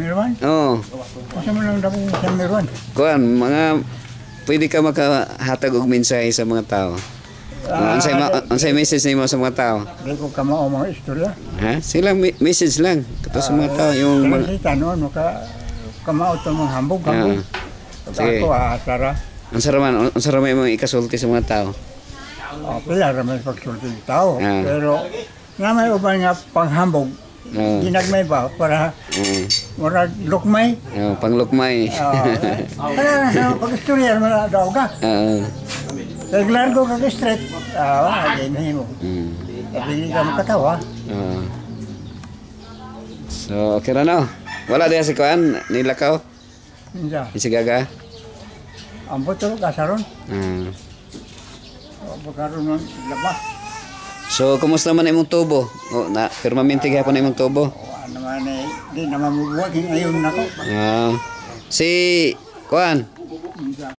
Mirwan? Oo. Kasi mo lang dapat sa Mirwan. Kuan, mga pwede ka makahatag og mensahe sa mga tao. Unsay message nimo sa mga tao? Hindi ko kamao mga istorya. Ha? Silang message lang kato sa mga tao yung mga Kasi tanong, kamao ito mga hambog. Sige. Ako, Sara. unsa ra may mga ikasulti sa mga tao? Pila ramay pagsulti ng tao. Ah. Pero, nga may uban nga panghambog. Oo. Ginagmay ba? Para, murag lukmay. Panglukmay. Kaya, pag-istorya naman daw ka. Regular ko kag-straight. Hindi mo. Hindi ka makatawa. So, okay na no? Wala diya si Kuan, nilakaw? Minsa. Si Gaga? Ang butol kasaron. Pagkaroon ng labas. So, kumusta man imong tubo? Permanente gyapon na imong tubo? Ano man di naman mabuwag. Ngayon na ko. Si Kuan,